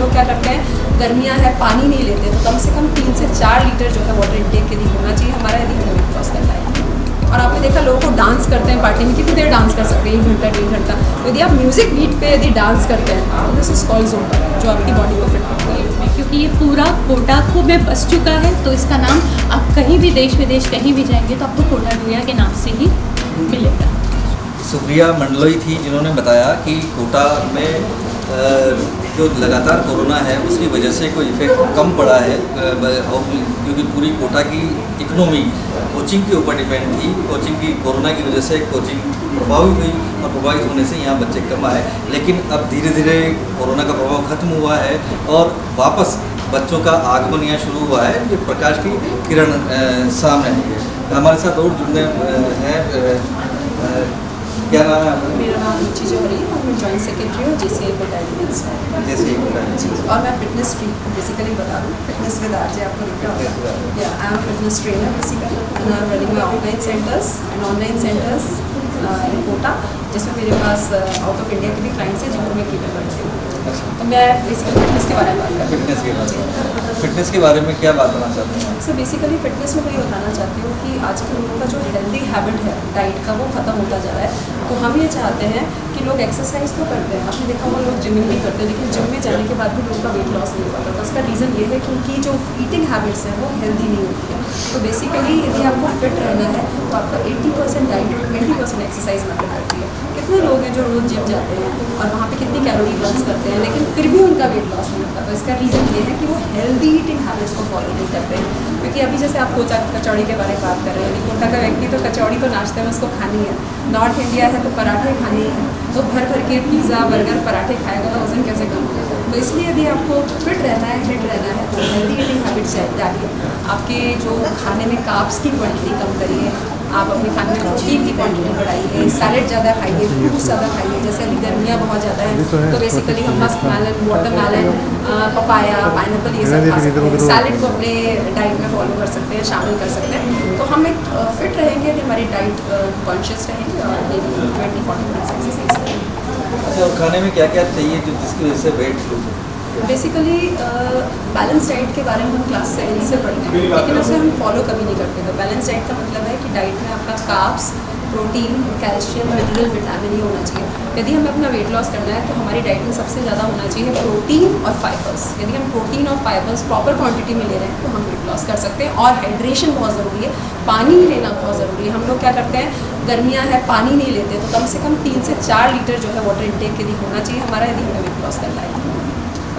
लोग क्या करते हैं, गर्मियाँ है, पानी नहीं लेते, तो कम से कम 3 से 4 लीटर जो है वाटर इनटेक के लिए होना चाहिए हमारा, यदि हमें वेट लॉस करना है। और आपने देखा लोगों को डांस करते हैं पार्टी में, कितनी देर डांस कर सकते हैं, 1 घंटा 1.5 घंटा। तो यदि आप म्यूजिक बीट पे यदि डांस करते हैं तो दिस इज कॉल्ड ज़ुम्बा, जो आपकी बॉडी को फिट करती है। क्योंकि ये पूरा कोटा को में बस चुका है, तो इसका नाम आप कहीं भी देश विदेश कहीं भी जाएंगे तो आपको कोटा डुया के नाम से ही मिलेगा। सुप्रिया मंडलोई थी जिन्होंने बताया कि कोटा में जो लगातार कोरोना है उसकी वजह से कोई इफेक्ट कम पड़ा है, क्योंकि पूरी कोटा की इकोनॉमी कोचिंग के ऊपर डिपेंड थी। कोचिंग की कोरोना की वजह से कोचिंग प्रभावित हुई और प्रभावित होने से यहाँ बच्चे कम आए, लेकिन अब धीरे धीरे कोरोना का प्रभाव खत्म हुआ है और वापस बच्चों का आगमन यहाँ शुरू हुआ है। ये प्रकाश की किरण सामने है। हमारे साथ और जुड़ने हैं, क्या नाम है आपका? मेरा नाम रुचि जौहरी है और मैं जॉइंट सेक्रेटरी हूँ JCI कोटा एलिमेंट्स में। और मैं फिटनेस फ्रीक बेसिकली बता दूँ, फिटनेस विद आरजे आपको दिखा होगा। या I am fitness trainer basically and I am running my offline centres and online centres in Kota, जिसमें मेरे पास आउट ऑफ इंडिया के भी क्लाइंट्स हैं जिनको मैं केटर करती हूँ। तो मैं बेसिकली फिटनेस के बारे में बात करती हूँ। फिटनेस के बारे में क्या बात करना चाहते हैं? सर बेसिकली फिटनेस में मैं ये बताना चाहती हूँ कि आजकल लोगों का जो हेल्दी हैबिट है डाइट का, वो ख़त्म होता जा रहा है। तो हम ये चाहते हैं कि लोग एक्सरसाइज तो करते हैं, आपने देखा होगा लोग जिमिंग भी करते हैं, लेकिन जिम में जाने के बाद भी लोगों का वेट लॉस नहीं होता। तो उसका रीज़न ये है कि उनकी जो ईटिंग हैबिट्स हैं वो हेल्दी नहीं होती है। तो बेसिकली यदि आपको फिट रहना है तो आपका 80% डाइट और 20% एक्सरसाइज मैटर करती है। कितने लोग हैं जो रोज़ जिम जाते हैं और वहाँ पे कितनी कैलोरी बर्न करते हैं, लेकिन फिर भी उनका वेट लॉस नहीं होता। तो इसका रीज़न ये है कि वो हेल्दी ईटिंग हैबिट्स को फॉलो नहीं करते हैं। क्योंकि अभी जैसे आप कोटा कचौड़ी के बारे में बात कर रहे हैं, कोटा का व्यक्ति तो कचौड़ी तो नाश्ते में उसको खानी है, नॉर्थ इंडिया है तो पराठे खाने हैं, तो भर भर के पिज़्ज़ा बर्गर पराठे खाएगा तो वजन कैसे कम होगा। तो इसलिए यदि आपको फिट रहना है, फिट रहना है तो हेल्दी ईटिंग हैबिट्स डालिए। आपके जो खाने में कार्ब्स की क्वांटिटी कम करिए, आप अपने खाने में प्रोटीन की क्वांटिटी बढ़ाइए, सैलेड ज़्यादा खाइए, फ्रूट्स ज़्यादा खाइए। जैसे अभी गर्मियाँ बहुत ज़्यादा हैं तो बेसिकली हम muskmelon, watermelon, papaya, pineapple ये सब खा सकते हैं। सैलेड को अपने डाइट में फॉलो कर सकते हैं, शामिल कर सकते हैं। तो हम एक फिट रहेंगे यदि हमारी डाइट कॉन्शियस रहेंगे और डेली 20-40 मिनट्स एक्सरसाइज करेंगे। अच्छा, और खाने में क्या क्या चाहिए जो जिसकी वजह से वेट लूज हो? बेसिकली बैलेंस डाइट के बारे में हम क्लास 7 से पढ़ते हैं, लेकिन उसे हम फॉलो कभी नहीं करते। तो बैलेंस डाइट का मतलब है कि डाइट में आपका carbs, protein, calcium, mineral, vitamin ये होना चाहिए। यदि हमें अपना वेट लॉस करना है तो हमारी डाइट में सबसे ज़्यादा होना चाहिए प्रोटीन और फाइबर्स। यदि हम प्रोटीन और फाइबर्स प्रॉपर क्वांटिटी में ले रहे हैं तो हम वेट लॉस कर सकते हैं। और हाइड्रेशन बहुत ज़रूरी है, पानी लेना बहुत ज़रूरी है। हम लोग क्या करते हैं, गर्मियाँ है, पानी नहीं लेते, तो कम से कम 3 से 4 लीटर जो है वाटर इनटेक के लिए होना चाहिए हमारा, यदि हमें वेट लॉस करना है।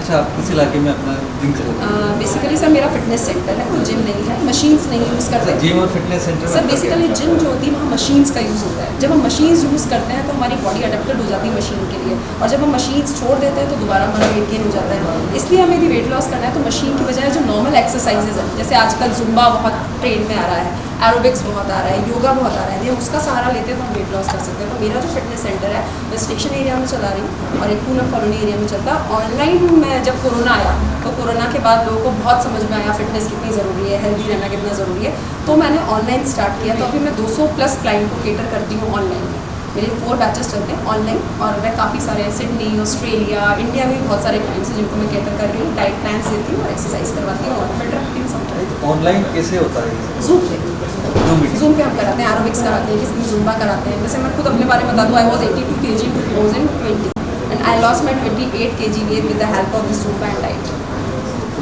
अच्छा, आप किस इलाके में अपना जिम चलाते हैं? बेसिकली सर मेरा फिटनेस सेंटर है, कोई जिम नहीं है, मशीन्स नहीं यूज़ करते। जिम और fitness centre sir basically gym जो होती है वहाँ मशीन्स का यूज़ होता है। जब हम मशीन्स यूज़ करते हैं तो हमारी बॉडी अडेप्टेड हो जाती है मशीन के लिए, और जब हम मशीन्स छोड़ देते हैं तो दोबारा हमारा वेट गेन हो जाता है। इसलिए हमें यदि वेट लॉस करना है तो मशीन की बजाय जो नॉर्मल एक्सरसाइजेज हैं, जैसे आजकल जुम्बा बहुत ट्रेंड में आ रहा है, एरोबिक्स बहुत आ रहा है, योगा बहुत आ रहा है, यदि उसका सहारा लेते हैं तो हम वेट लॉस कर सकते हैं। तो मेरा जो फिटनेस सेंटर है मैं स्टेशन एरिया में चला रही हूँ और एक पूनम कॉलोनी एरिया में चलता है। ऑनलाइन में जब कोरोना आया तो कोरोना के बाद लोगों को बहुत समझ में आया फिटनेस कितनी ज़रूरी है, हेल्दी रहना कितना ज़रूरी है। तो मैंने ऑनलाइन स्टार्ट किया। तो अभी मैं 200+ क्लाइंट को केटर करती हूँ ऑनलाइन में। मेरे 4 बैचेस चलते हैं ऑनलाइन, और मैं काफ़ी सारे सिडनी, ऑस्ट्रेलिया, इंडिया में भी बहुत सारे क्लाइंट्स हैं जिनको मैं केटर कर रही हूँ, डाइट प्लान्स देती हूँ और एक्सरसाइज करवाती हूँ और फिट रखती हूँ सब। ऑनलाइन कैसे होता है? जूम पे हम कराते हैं, एरोबिक्स कराते हैं, किसी जुम्बा कराते हैं। जैसे मैं खुद अपने बारे में बता दूँ, I was 82 kg in 2020 and I lost my 28 kg weight with the help of this Zumba and diet.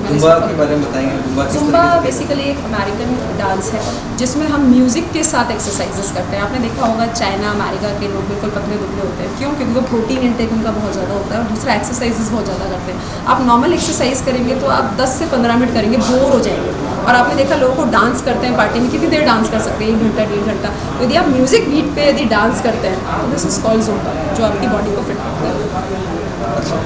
Zumba के बारे में बताएंगे? जुम्बा बेसिकली एक अमेरिकन डांस है जिसमें हम म्यूज़िक के साथ एक्सरसाइजेस करते हैं। आपने देखा होगा चाइना, अमेरिका के लोग बिल्कुल पतले दुबले होते हैं, क्यों? क्योंकि वो प्रोटीन इंटेक उनका बहुत ज़्यादा होता है और दूसरा एक्सरसाइजेस बहुत ज़्यादा करते हैं। आप नॉर्मल एक्सरसाइज करेंगे तो आप 10 से 15 मिनट करेंगे, बोर हो जाएंगे। और आपने देखा लोगों को डांस करते हैं पार्टी में, कितनी देर डांस कर सकते हैं, 1 घंटा 1.5 घंटा। तो यदि आप म्यूज़िक बीट पे यदि डांस करते हैं तो दिस इज कॉल्ड ज़ुम्बा, जो आपकी बॉडी को फिट करता है। अच्छा,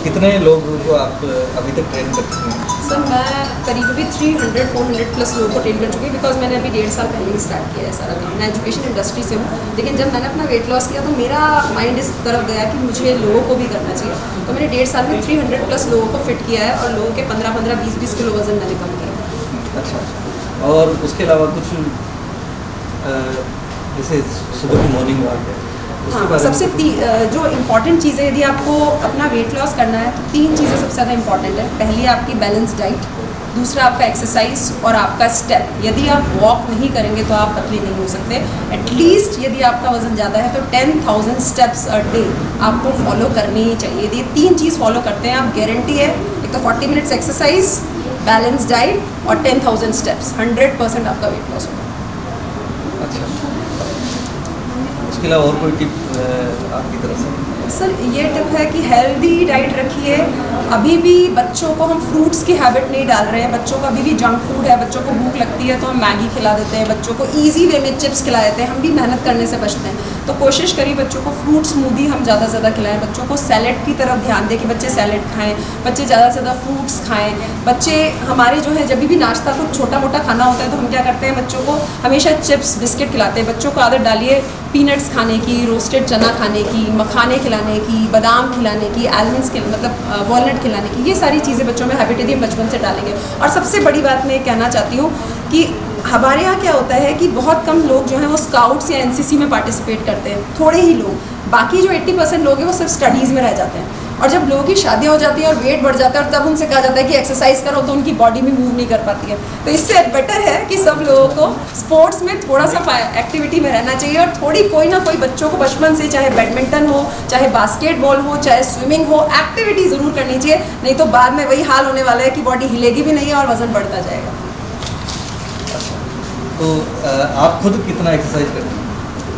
कितने लोगों को आप अभी तक ट्रेन कर चुके हैं? सर मैं करीब भी 300-400+ लोगों को ट्रेन कर चुकी हूँ, बिकॉज मैंने अभी 1.5 साल पहले ही स्टार्ट किया है सारा काम। मैं एजुकेशन इंडस्ट्री से हूँ, लेकिन जब मैंने अपना वेट लॉस किया तो मेरा माइंड इस तरफ गया कि मुझे लोगों को भी करना चाहिए। तो मैंने 1.5 साल में 300+ लोगों को फिट किया है और लोगों के 15-15, 20-20 किलो वजन मैंने कम किया। अच्छा, और उसके अलावा कुछ जैसे सुबह की मॉर्निंग वॉक है, उसके हाँ, बारे में सबसे जो इम्पॉर्टेंट चीज़ें, यदि आपको अपना वेट लॉस करना है तो 3 चीज़ें सबसे ज़्यादा इंपॉर्टेंट है। पहली आपकी बैलेंस डाइट, दूसरा आपका एक्सरसाइज और आपका स्टेप। यदि आप वॉक नहीं करेंगे तो आप पतले नहीं हो सकते। एटलीस्ट यदि आपका वजन ज़्यादा है तो 10,000 स्टेप्स अ डे आपको फॉलो करनी ही चाहिए। यदि ये 3 चीज़ फॉलो करते हैं आप, गारंटी है, एक तो 40 मिनट्स एक्सरसाइज, बैलेंस डाइट और 10,000 स्टेप्स, 100% आपका वेट लॉस होगा। अच्छा, उसके अलावा और कोई टिप आपकी तरफ से? सर ये टिप है कि हेल्दी डाइट रखिए। अभी भी बच्चों को हम फ्रूट्स की हैबिट नहीं डाल रहे हैं। बच्चों को अभी भी जंक फूड है। बच्चों को भूख लगती है तो हम मैगी खिला देते हैं, बच्चों को इजी वे में चिप्स खिला देते हैं। हम भी मेहनत करने से बचते हैं। तो कोशिश करिए बच्चों को फ्रूट स्मूदी हम ज़्यादा से ज़्यादा खिलाएं। बच्चों को सैलेड की तरफ ध्यान दें कि बच्चे सैलेड खाएँ, बच्चे ज़्यादा से ज़्यादा फ्रूट्स खाएँ। बच्चे हमारे जो है जब भी नाश्ता कुछ छोटा मोटा खाना होता है तो हम क्या करते हैं, बच्चों को हमेशा चिप्स बिस्किट खिलाते हैं। बच्चों को आदत डालिए पीनट्स खाने की, रोस्टेड चना खाने की, मखाने खिलाने की, बादाम खिलाने की, आलमंड्स मतलब वॉलनट खिलाने की। ये सारी चीज़ें बच्चों में हैबिट यदि हम बचपन से डालेंगे। और सबसे बड़ी बात मैं कहना चाहती हूँ कि हमारे यहाँ क्या होता है कि बहुत कम लोग जो हैं वो स्काउट्स या एनसीसी में पार्टिसिपेट करते हैं, थोड़े ही लोग। बाकी जो 80% लोग हैं वो सिर्फ स्टडीज़ में रह जाते हैं। और जब लोगों की शादियाँ हो जाती हैं और वेट बढ़ जाता है और तब उनसे कहा जाता है कि एक्सरसाइज करो, तो उनकी बॉडी भी मूव नहीं कर पाती है। तो इससे बेटर है कि सब लोगों को स्पोर्ट्स में थोड़ा सा एक्टिविटी में रहना चाहिए और थोड़ी कोई ना कोई बच्चों को बचपन से, चाहे बैडमिंटन हो, चाहे बास्केटबॉल हो, चाहे स्विमिंग हो, एक्टिविटी ज़रूर करनी चाहिए। नहीं तो बाद में वही हाल होने वाला है कि बॉडी हिलेगी भी नहीं है और वजन बढ़ता जाएगा। तो आप खुद कितना एक्सरसाइज करते हैं?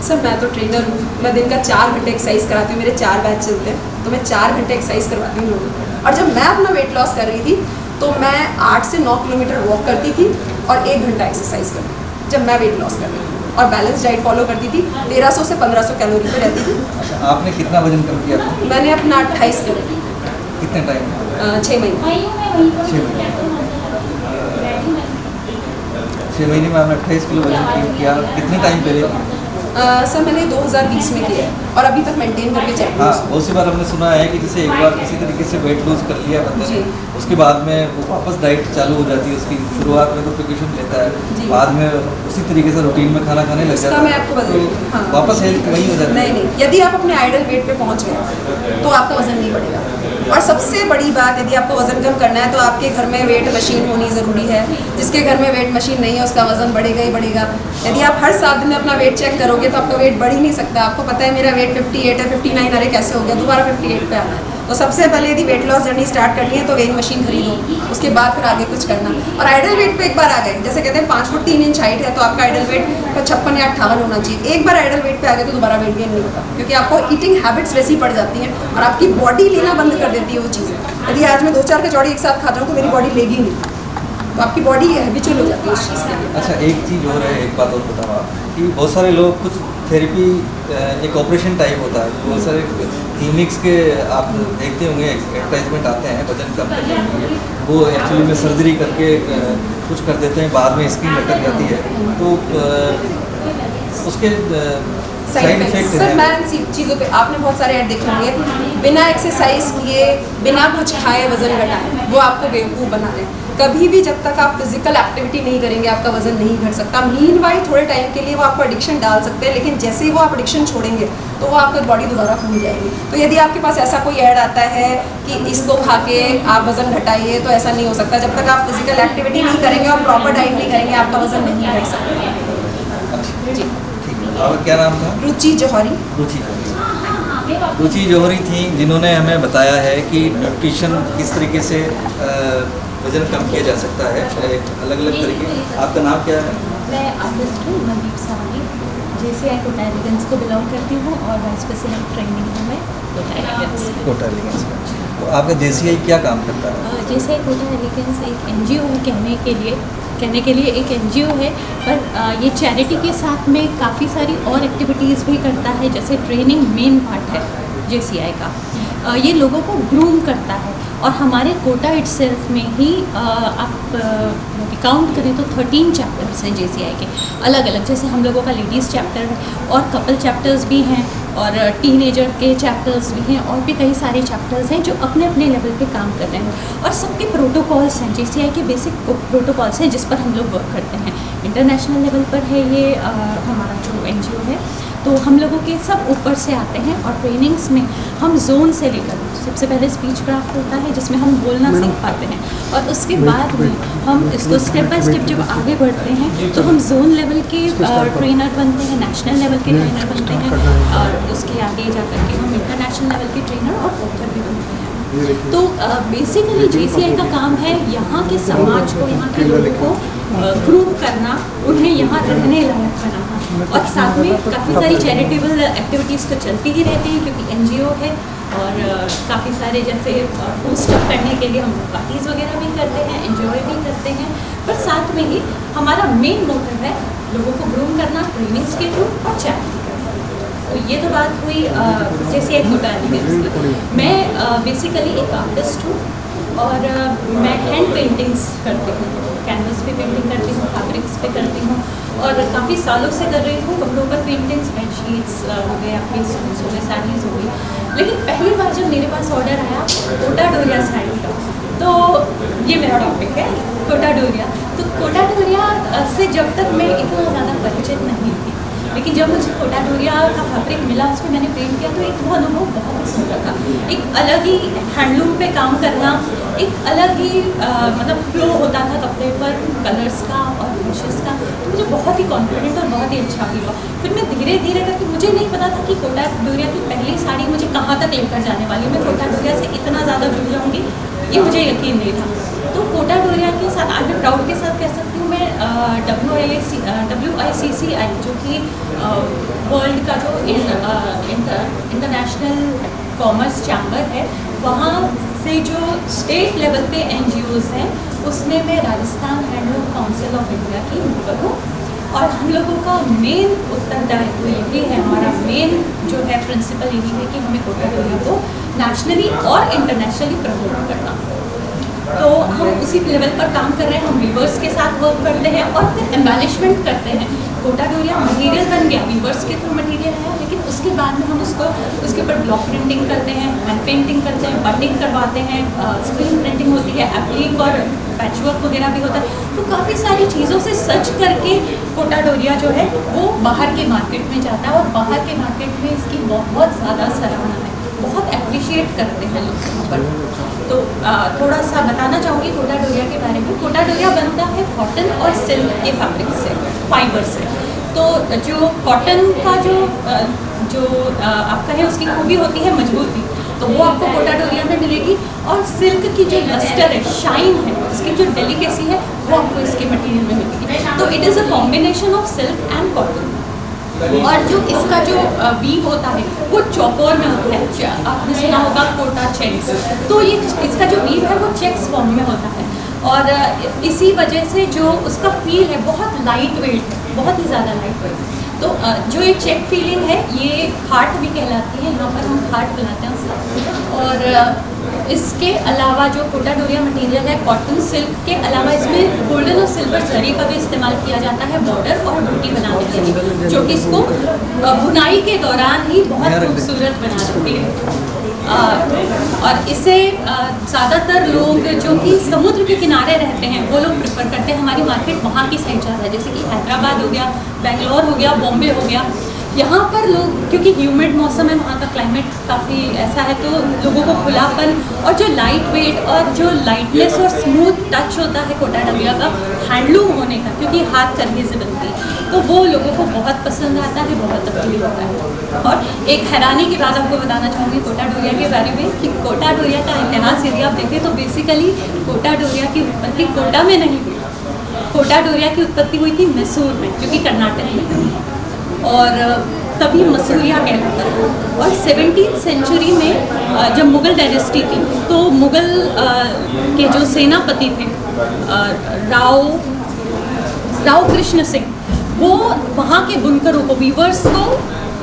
सर मैं तो ट्रेनर हूँ। मैं दिन का 4 घंटे एक्सरसाइज कराती हूँ। मेरे 4 बैच चलते हैं तो मैं 4 घंटे एक्सरसाइज करवाती हूँ लोगों को। और जब मैं अपना वेट लॉस कर रही थी तो मैं 8 से 9 किलोमीटर वॉक करती थी और 1 घंटा एक्सरसाइज करती थी जब मैं वेट लॉस कर रही थी। और बैलेंस डाइट फॉलो करती थी। 1300 से 1500 कैलोरी पे रहती थी। अच्छा, आपने कितना वजन कम किया था? मैंने अपना 28 किलो, कितने टाइम? 6 महीने। 6 महीने में आपने 28 किलो वजन किया। कितने टाइम पहले? सर मैंने 2020 में किया है और अभी तक मेंटेन करके चल रही हाँ, हूँ। बहुत सी बार हमने सुना है कि जैसे एक बार किसी तरीके से वेट लूज कर लिया बंदे ने, उसके बाद में वो वापस डाइट चालू हो जाती है उसकी। शुरुआत में तो प्रिकॉशन लेता है, बाद में उसी तरीके से रूटीन में खाना खाने लग जाता है। मैं आपको बता दूँ, हाँ। वापस हेल्थ वही हो जाती है। नहीं, यदि आप अपने आइडल वेट पे पहुंच गए तो आपका वजन नहीं बढ़ेगा। और सबसे बड़ी बात, यदि आपको वजन कम करना है तो आपके घर में वेट मशीन होनी ज़रूरी है। जिसके घर में वेट मशीन नहीं है उसका वजन बढ़ेगा ही बढ़ेगा। यदि आप हर 7 दिन में अपना वेट चेक करोगे तो आपका वेट बढ़ ही नहीं सकता। आपको पता है मेरा वेट 58 है, 59, अरे कैसे हो गया, दोबारा 58 पे आना है। तो सबसे पहले यदि वेट लॉस जर्नी स्टार्ट करनी है तो वेट मशीन खरीदो, उसके बाद फिर आगे कुछ करना। और आइडल वेट पे एक बार आ गए, जैसे कहते हैं 5 फुट 3 इंच हाइट है तो आपका आइडल वेट 56 या 58 होना चाहिए। एक बार आइडल वेट पे आ गए तो दोबारा वेट गेन नहीं होता, क्योंकि आपको ईटिंग हैबिट्स वैसी पड़ जाती हैं और आपकी बॉडी लेना बंद कर देती है वो चीज़ें। यदि आज मैं 2-4 कचौड़ी एक साथ खा जाऊँ तो मेरी बॉडी लेगी नहीं, तो आपकी बॉडी हैबिचुअल हो जाती है उस चीज़ के लिए। अच्छा, एक चीज़ और है, एक बात और बताओ आप कि बहुत सारे लोग कुछ थेरेपी, एक ऑपरेशन टाइप होता है, बहुत सारे क्लिनिक्स के आप देखते होंगे एडवर्टाइजमेंट आते हैं वजन कम करने के लिए। वो एक्चुअली में सर्जरी करके कुछ कर देते हैं, बाद में स्किन लटक जाती है, तो उसके साइड इफेक्ट सर मैं इन चीज़ों पे आपने बहुत सारे ऐड देखे होंगे, बिना एक्सरसाइज किए, बिना कुछ खाए वजन घटाए, वो आपको बेवकूफ़ बना रहे हैं। कभी भी जब तक आप फिजिकल एक्टिविटी नहीं करेंगे आपका वजन नहीं घट सकता। मीनवाइल थोड़े टाइम के लिए वो आपको एडिक्शन डाल सकते हैं, लेकिन जैसे ही वो आप एडिक्शन छोड़ेंगे तो वो आपकी बॉडी दोबारा फूल जाएगी। तो यदि आपके पास ऐसा कोई ऐड आता है कि इसको खा के आप वजन घटाइए, तो ऐसा नहीं हो सकता। जब तक आप फिजिकल एक्टिविटी नहीं करेंगे और प्रॉपर डाइट नहीं करेंगे आपका वजन नहीं घट सकता। जी, और क्या नाम था? रुचि जौहरी। रुचि जौहरी थी, जिन्होंने हमें बताया है कि न्यूट्रिशन किस तरीके से वजन कम किया जा सकता है, अलग अलग तरीके। आपका नाम क्या है? मैं आर्टिस्ट हूँ, मनदीप सावनी, JCI कोटा एलिगेंस को बिलोंग करती हूँ और वाइस प्रेसिडेंट ट्रेनिंग हूँ मैं कोटा एलिगेंस। कोटा एलिगेंस में। तो आपका JCI क्या काम करता है? JCI कोटा एलिगेंस एक NGO कहने के लिए एक NGO है, पर ये चैरिटी के साथ में काफ़ी सारी और एक्टिविटीज़ भी करता है। जैसे ट्रेनिंग मेन पार्ट है JCI का, ये लोगों को ग्रूम करता है। और हमारे कोटा इटसेल्फ में ही आप काउंट करें तो 13 चैप्टर्स हैं JCI के अलग अलग। जैसे हम लोगों का लेडीज़ चैप्टर है और कपल चैप्टर्स भी हैं और टीनेजर के चैप्टर्स भी हैं और भी कई सारे चैप्टर्स हैं जो अपने अपने लेवल पे काम कर रहे हैं। और सबके प्रोटोकॉल्स हैं, JCI के बेसिक प्रोटोकॉल्स हैं जिस पर हम लोग वर्क करते हैं। इंटरनेशनल लेवल पर है ये हमारा जो NGO है, तो हम लोगों के सब ऊपर से आते हैं और ट्रेनिंग्स में हम जोन से लेकर सबसे पहले स्पीच क्राफ्ट होता है जिसमें हम बोलना सीख पाते हैं और उसके बाद में हम इसको स्टेप बाय स्टेप जब आगे बढ़ते हैं तो हम जोन लेवल के ट्रेनर बनते हैं, नेशनल लेवल के ट्रेनर बनते हैं और उसके आगे जा कर के हम इंटरनेशनल लेवल के ट्रेनर और ऑथर भी बनते हैं। तो बेसिकली JCI का काम है यहाँ के समाज को, यहाँ के लोगों को ग्रूम करना, उन्हें यहाँ रहने लायक बनाना और साथ में काफ़ी सारी चैरिटेबल एक्टिविटीज़ तो चलती ही रहती हैं क्योंकि NGO है और काफ़ी सारे जैसे बूस्टअप करने के लिए हम पार्टीज़ वगैरह भी करते हैं, एंजॉय भी करते हैं, पर साथ में ही हमारा मेन मोटिव है लोगों को ग्रूम करना ट्रेनिंग्स के थ्रू और चैरिटी करना। तो ये तो बात हुई JCI कोटा एलिगेंस की। मैं बेसिकली एक आर्टिस्ट हूँ और मैं हैंड पेंटिंग्स करती हूँ, कैनवस पे पेंटिंग करती हूँ, फैब्रिक्स पे करती हूँ और काफ़ी सालों से कर रही हूँ। कपड़ों पर पेंटिंग्स, बेडशीट्स हो गए, आपके सूट्स हो गए, साड़ीज़ हो गई। लेकिन पहली बार जब मेरे पास ऑर्डर आया कोटा डोरिया साड़ी का, तो ये मेरा टॉपिक है कोटा डोरिया। तो कोटा डोरिया से जब तक मैं इतना ज़्यादा परिचित नहीं थी, लेकिन जब मुझे कोटा डोरिया का फैब्रिक मिला, उसमें मैंने पेंट किया तो एक वो अनुभव बहुत ही सुंदर था। एक अलग ही हैंडलूम पे काम करना, एक अलग ही मतलब फ्लो होता था कपड़े पर कलर्स का और फिनिशेस का, तो मुझे बहुत ही कॉन्फिडेंट और बहुत ही अच्छा फील हुआ। फिर मैं धीरे धीरे करके, मुझे नहीं पता था कि कोटा डोरिया की पहली साड़ी मुझे कहाँ तक लेकर जाने वाली, मैं कोटा डोरिया से इतना ज़्यादा जुड़ जाऊँगी ये मुझे यकीन नहीं था। तो कोटा डोरिया के साथ आज मैं प्राउड के साथ कह सकती हूँ, मैं WICCI जो कि वर्ल्ड का जो इंटरनेशनल कॉमर्स चैम्बर है, वहाँ से जो स्टेट लेवल पे NGOs हैं, उसमें मैं Rajasthan handloom council of India की मेंबर हूँ और हम लोगों का मेन उत्तरदायित्व यही है, हमारा मेन जो है प्रिंसिपल यही है कि हमें कोटा डोरिया को नेशनली और इंटरनेशनली प्रमोट करना। तो हम उसी लेवल पर काम कर रहे हैं, हम वीवर्स के साथ वर्क करते हैं और फिर एम्बेलिशमेंट करते हैं। कोटा डोरिया मटेरियल बन गया, वीवर्स के थ्रू मटेरियल है, लेकिन उसके बाद में हम उसके ऊपर ब्लॉक प्रिंटिंग करते हैं, हैंड पेंटिंग करते हैं, बटिंग करवाते हैं, स्क्रीन प्रिंटिंग होती है, एप्लिक और पैचवर्क वगैरह भी होता है। तो काफ़ी सारी चीज़ों से सच करके कोटा डोरिया जो है वो बाहर के मार्केट में जाता है और बाहर के मार्केट में इसकी बहुत ज़्यादा सराहना है, बहुत अप्रिशिएट करते हैं लोग यहाँ पर। तो थोड़ा सा बताना चाहूँगी कोटा डोरिया के बारे में। कोटा डोरिया बनता है कॉटन और सिल्क के फैब्रिक से, फाइबर से। तो जो कॉटन का जो आपका है उसकी खूबी होती है मजबूती, तो वो आपको कोटा डोरिया में मिलेगी और सिल्क की जो लस्टर है, शाइन है, इसकी जो डेलिकेसी है वो आपको इसके मटेरियल में मिलेगी। तो it is a combination of silk and cotton. और जो इसका जो वीव होता है वो चौकोर में होता है, आपने सुना होगा कोटा चेक्स, तो ये इसका जो वीव है वो चेक्स फॉर्म में होता है और इसी वजह से जो उसका फील है बहुत लाइट वेट है, बहुत ही ज़्यादा लाइट वेट। तो जो ये चेक फीलिंग है ये खाट भी कहलाती है, यहाँ पर हम खाट बनाते हैं उसका। और इसके अलावा जो कोटा डोरिया मटेरियल है कॉटन सिल्क के अलावा इसमें गोल्डन और सिल्वर जरी का भी इस्तेमाल किया जाता है बॉर्डर और बूटी बनाने के लिए, जो कि इसको बुनाई के दौरान ही बहुत खूबसूरत बना देती है। और इसे ज़्यादातर लोग जो कि समुद्र के किनारे रहते हैं वो लोग प्रेफर करते हैं। हमारी मार्केट वहाँ की साइड ज़्यादा है, जैसे कि हैदराबाद हो गया, बेंगलोर हो गया, बॉम्बे हो गया। यहाँ पर लोग, क्योंकि ह्यूमिड मौसम है, वहाँ का क्लाइमेट काफ़ी ऐसा है, तो लोगों को खुलापन और जो लाइट वेट और जो लाइटनेस और स्मूथ टच होता है कोटा डोरिया का हैंडलूम होने का, क्योंकि हाथ करने से बनती है, तो वो लोगों को बहुत पसंद आता है, बहुत अप्रील होता है। और एक हैरानी की बात आपको बताना चाहूँगी कोटा डोरिया के बारे में कि कोटा डोरिया का इतिहास यदि आप देखें तो बेसिकली कोटा डोरिया की उत्पत्ति कोटा में नहीं हुई, कोटा डोरिया की उत्पत्ति हुई थी मैसूर में, जो कि कर्नाटक में, और तभी मसूरिया कहलाता था। और 17वीं सेंचुरी में जब मुग़ल डायनेस्टी थी तो मुग़ल के जो सेनापति थे राव कृष्ण सिंह, वो वहाँ के बुनकरों को, वीवर्स को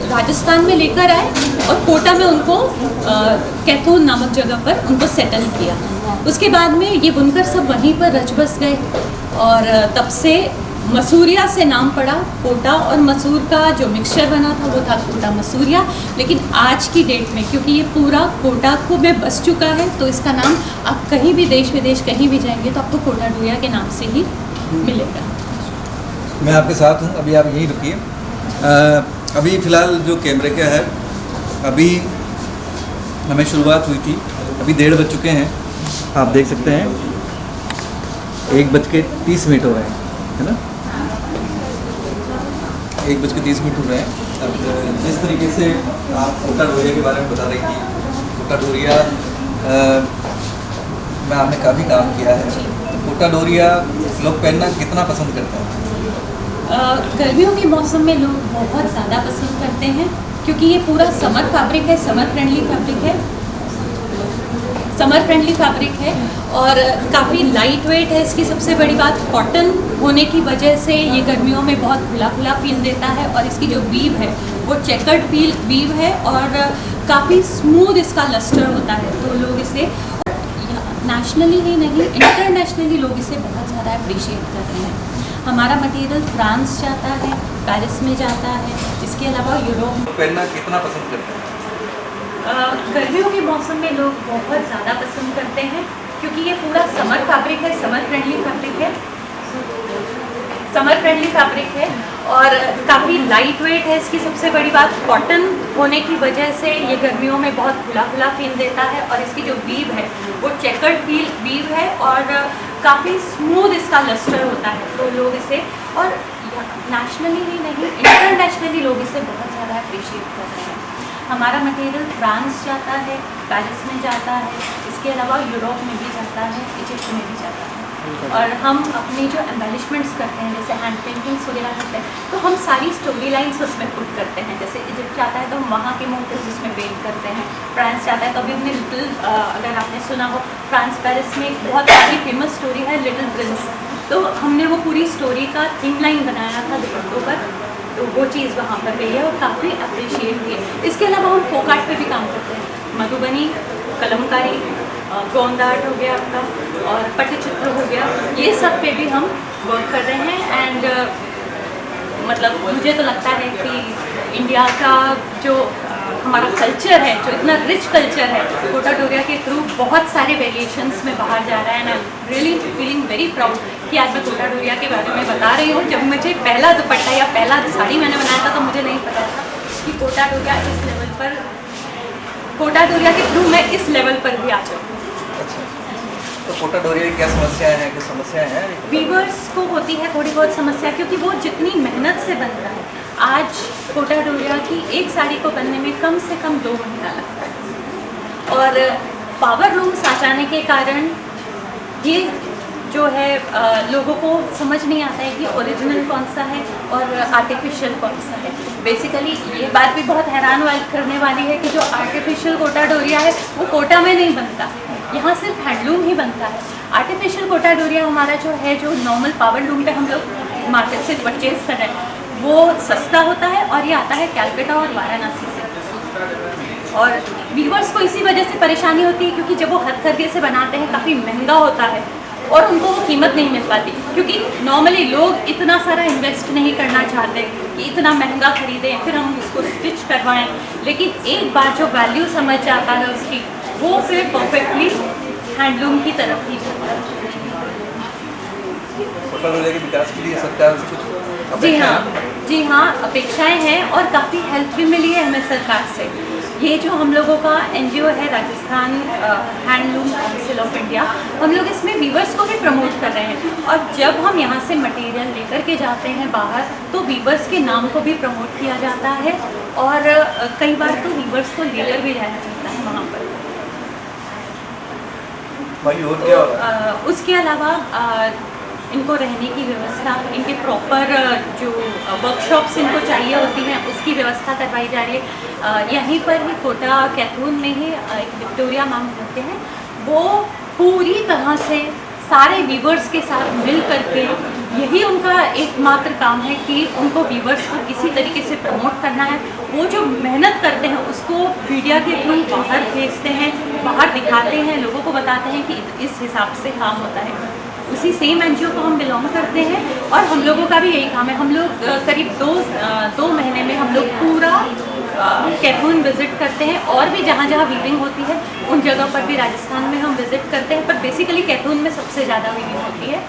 राजस्थान में लेकर आए और कोटा में उनको कैथून नामक जगह पर उनको सेटल किया। उसके बाद में ये बुनकर सब वहीं पर रच बस गए और तब से मसूरिया से नाम पड़ा कोटा, और मसूर का जो मिक्सचर बना था वो था कोटा मसूरिया। लेकिन आज की डेट में क्योंकि ये पूरा कोटा को में बस चुका है, तो इसका नाम आप कहीं भी देश विदेश कहीं भी जाएंगे तो आपको कोटा डोरिया के नाम से ही मिलेगा। मैं आपके साथ हूँ, अभी आप यहीं रुकिए। अभी फ़िलहाल जो कैमरे का है, अभी हमें शुरुआत हुई थी, अभी 1:30 बज चुके हैं। आप देख सकते हैं 1:30 हो रहे हैं, है ना? 1:30 हो रहे हैं। अब जिस तरीके से आप कोटा डोरिया के बारे में बता रही थी, कोटा डोरिया में आपने काफ़ी काम किया है। तो कोटा डोरिया लोग पहनना कितना पसंद करते हैं? गर्मियों के मौसम में लोग बहुत ज़्यादा पसंद करते हैं, क्योंकि ये पूरा समर फैब्रिक है, समर फ्रेंडली फैब्रिक है, समर फ्रेंडली फैब्रिक है और काफ़ी लाइट वेट है। इसकी सबसे बड़ी बात कॉटन होने की वजह से ये गर्मियों में बहुत खुला खुला फील देता है और इसकी जो वीव है वो चेकर्ड वीव है और काफ़ी स्मूथ इसका लस्टर होता है। तो लोग इसे नेशनली ही नहीं इंटरनेशनली लोग इसे बहुत ज़्यादा अप्रिशिएट कर रहे हैं। हमारा मटेरियल फ्रांस जाता है, पेरिस में जाता है, इसके अलावा यूरोप में। पहनना कितना पसंद करते हैं? गर्मियों के मौसम में लोग बहुत ज़्यादा पसंद करते हैं, क्योंकि ये पूरा समर फैब्रिक है, समर फ्रेंडली फैब्रिक है, समर फ्रेंडली फैब्रिक है और काफ़ी लाइट वेट है। इसकी सबसे बड़ी बात कॉटन होने की वजह से ये गर्मियों में बहुत खुला खुला फील देता है और इसकी जो वीव है वो चेकर्ड वीव है और काफ़ी स्मूथ इसका लस्टर होता है। तो लोग इसे और नेशनली ही नहीं इंटरनेशनली लोग इसे बहुत ज़्यादा अप्रिशिएट कर रहे हैं। हमारा मटेरियल फ्रांस जाता है, पेरिस में जाता है, इसके अलावा यूरोप में भी जाता है, इजिप्ट में भी जाता है। और हम अपनी जो एम्बेलिशमेंट्स करते हैं, जैसे हैंड पेंटिंग्स वगैरह करते हैं, तो हम सारी स्टोरी लाइन्स उसमें पुट करते हैं। जैसे इजिप्ट जाता है तो हम वहाँ के मोटिव्स उसमें पेंट करते हैं, फ्रांस जाता है तो अभी हमने लिटिल अगर आपने सुना हो फ्रांस पेरिस में एक बहुत सारी फेमस स्टोरी है लिटिल प्रिंस, तो हमने वो पूरी स्टोरी का थीम लाइन बनाया था दुपट्टों पर, तो वो चीज़ वहाँ पर गई है और काफ़ी अप्रिशिएट की है। इसके अलावा हम फोक आर्ट पे भी काम करते हैं, मधुबनी, कलमकारी, गोंद आर्ट हो गया आपका और पट्टचित्र हो गया, ये सब पे भी हम वर्क कर रहे हैं। एंड मतलब मुझे तो लगता है कि इंडिया का जो हमारा कल्चर है, जो इतना रिच कल्चर है, कोटा डोरिया के थ्रू बहुत सारे वेरिएशंस में बाहर जा रहा है। And I am really feeling very proud कि आज मैं कोटा डोरिया के बारे में बता रही हूँ। जब मुझे पहला दुपट्टा या पहला साड़ी मैंने बनाया था तो मुझे नहीं पता था कि कोटा डोरिया इस लेवल पर, कोटा डोरिया के थ्रू मैं इस लेवल पर भी आ जाऊँ। अच्छा, तो कोटा डोरिया की क्या समस्याएं हैं? क्या समस्याएं हैं? वीवर्स को होती है थोड़ी बहुत समस्या, क्योंकि वो जितनी मेहनत से बनता है, आज कोटा डोरिया की एक साड़ी को बनने में कम से कम 2 महीना लगता है और पावर लूम्स आ जाने के कारण ये जो है लोगों को समझ नहीं आता है कि ओरिजिनल कौन सा है और आर्टिफिशियल कौन सा है। बेसिकली ये बात भी बहुत हैरान करने वाली है कि जो आर्टिफिशियल कोटा डोरिया है वो कोटा में नहीं बनता, यहाँ सिर्फ हैंडलूम ही बनता है। आर्टिफिशियल कोटा डोरिया हमारा जो है, जो नॉर्मल पावर लूम पे हम लोग मार्केट से परचेज कर रहे हैं, वो सस्ता होता है और ये आता है कैलकाटा और वाराणसी से। और वीवर्स को इसी वजह से परेशानी होती है, क्योंकि जब वो हथकरघे से बनाते हैं काफ़ी महंगा होता है और उनको वो कीमत नहीं मिल पाती, क्योंकि नॉर्मली लोग इतना सारा इन्वेस्ट नहीं करना चाहते कि इतना महंगा खरीदें फिर हम उसको स्टिच करवाएं। लेकिन एक बार जो वैल्यू समझ जाता है उसकी, वो फिर परफेक्टली हैंडलूम की तरफ ही जाता है। कोटा डोरिया के विकास के लिए सरकार से कुछ जी हाँ, अपेक्षाएं हैं और काफ़ी हेल्प भी मिली है हमें सरकार से। ये जो हम लोगों का NGO है, Rajasthan handloom council of India, हम लोग इसमें वीवर्स को भी प्रमोट कर रहे हैं और जब हम यहाँ से मटेरियल लेकर के जाते हैं बाहर, तो वीवर्स के नाम को भी प्रमोट किया जाता है और कई बार तो वीवर्स को लेकर भी जाया जाता है वहाँ पर। उसके अलावा इनको रहने की व्यवस्था, इनके प्रॉपर जो वर्कशॉप्स इनको चाहिए होती हैं उसकी व्यवस्था करवाई जा रही है। यहीं पर ही कोटा कैथून में ही एक विक्टोरिया मैम होते हैं, वो पूरी तरह से सारे वीवर्स के साथ मिल करके, यही उनका एकमात्र काम है कि उनको वीवर्स को किसी तरीके से प्रमोट करना है। वो जो मेहनत करते हैं उसको मीडिया के थ्रू बाहर भेजते हैं, बाहर दिखाते हैं, लोगों को बताते हैं कि इस हिसाब से काम होता है। उसी सेम NGO को हम बिलोंग करते हैं और हम लोगों का भी यही काम है। हम लोग करीब दो महीने में हम लोग पूरा कैथून विज़िट करते हैं और भी जहाँ जहाँ वीविंग होती है उन जगह पर भी राजस्थान में हम विज़िट करते हैं, पर बेसिकली कैथून में सबसे ज़्यादा वीविंग होती है।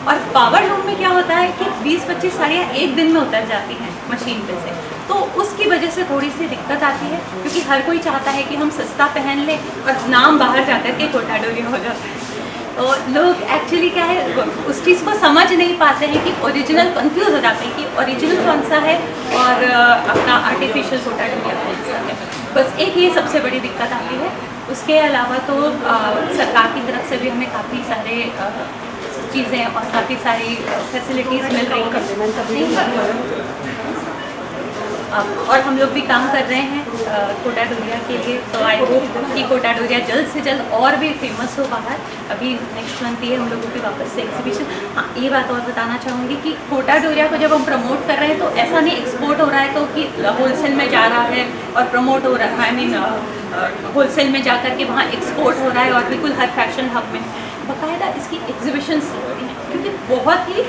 और पावर लूम में क्या होता है कि 20-25 साड़ियाँ एक दिन में उतर जाती हैं मशीन पे से, तो उसकी वजह से थोड़ी सी दिक्कत आती है, क्योंकि हर कोई चाहता है कि हम सस्ता पहन लें और नाम बाहर जाकर के कोटा डोरिया हो जाता है। तो लोग एक्चुअली क्या है उस चीज़ को समझ नहीं पाते हैं कि ओरिजिनल कंफ्यूज हो जाते हैं कि ओरिजिनल कौन सा है और अपना आर्टिफिशियल कोटा डोरिया कौन सा है। बस एक ये सबसे बड़ी दिक्कत आती है। उसके अलावा तो सरकार की तरफ से भी हमें काफ़ी सारे चीज़ें और काफ़ी सारी फैसिलिटीज़ मिल रही हैं और हम लोग भी काम कर रहे हैं कोटा डोरिया के लिए। तो आई होप कि कोटा डोरिया जल्द से जल्द और भी फेमस हो बाहर। अभी नेक्स्ट मंथ ही हम लोगों की वापस से एग्जीबिशन। हाँ, ये बात और बताना चाहूँगी कि कोटा डोरिया को जब हम प्रमोट कर रहे हैं तो ऐसा नहीं एक्सपोर्ट हो रहा है तो कि होलसेल में जा रहा है और प्रमोट हो रहा है, आई मीन होलसेल में जा कर के वहाँ एक्सपोर्ट हो रहा है और बिल्कुल हर फैशन हब में बाकायदा इसकी एग्जीबिशंस होती हैं, क्योंकि बहुत ही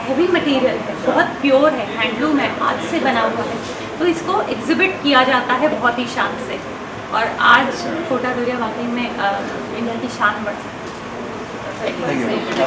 हैवी मटेरियल है, बहुत प्योर है, हैंडलूम है, हाथ से बना हुआ है, तो इसको एग्जिबिट किया जाता है बहुत ही शान से। और आज कोटा डोरिया वाकई में इंडिया की शान बढ़